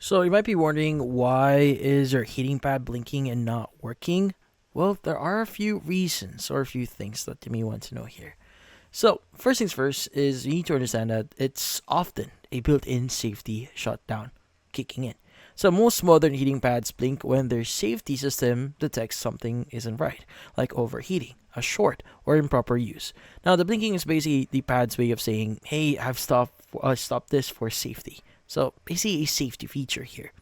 So you might be wondering, why is your heating pad blinking and not working? Well, there are a few reasons or a few things that you may want to know here. So first things first is you need to understand that it's often a built-in safety shutdown kicking in. So most modern heating pads blink when their safety system detects something isn't right, like overheating, a short, or improper use. Now the blinking is basically the pad's way of saying, "Hey, I've stopped this for safety." So basically a safety feature here.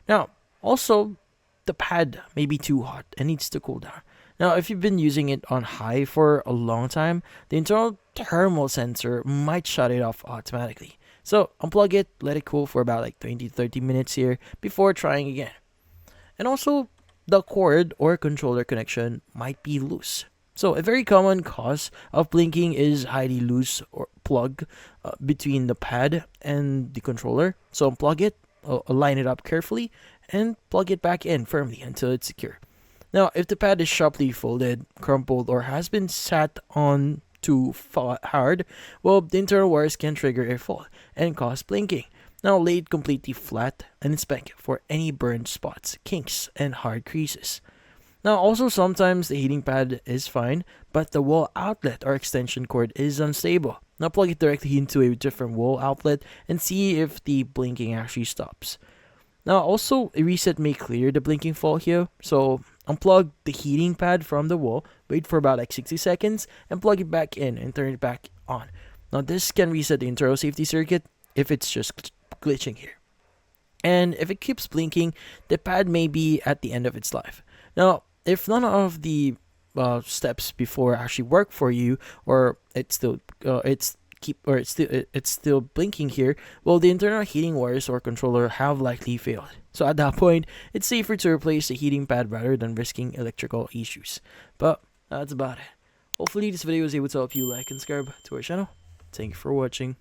Now, also, the pad may be too hot and needs to cool down. Now, if you've been using it on high for a long time, the internal thermal sensor might shut it off automatically. So, unplug it, let it cool for about like 20 to 30 minutes here before trying again. And also, the cord or controller connection might be loose. So, a very common cause of blinking is highly loose or plug between the pad and the controller. So, unplug it, line it up carefully, and plug it back in firmly until it's secure. Now, if the pad is sharply folded, crumpled, or has been sat on too hard, well, the internal wires can trigger a fault and cause blinking. Now, lay it completely flat and inspect for any burned spots, kinks, and hard creases. Now, also sometimes the heating pad is fine, but the wall outlet or extension cord is unstable. Now, plug it directly into a different wall outlet and see if the blinking actually stops. Now, also, a reset may clear the blinking fault here, so unplug the heating pad from the wall, wait for about like 60 seconds, and plug it back in and turn it back on. Now, this can reset the internal safety circuit if it's just glitching here. And if it keeps blinking, the pad may be at the end of its life. Now, if none of the steps before actually work for you, or it's still blinking here, well, the internal heating wires or controller have likely failed. So at that point, it's safer to replace the heating pad rather than risking electrical issues. But that's about it. Hopefully this video was able to help you like and subscribe to our channel. Thank you for watching.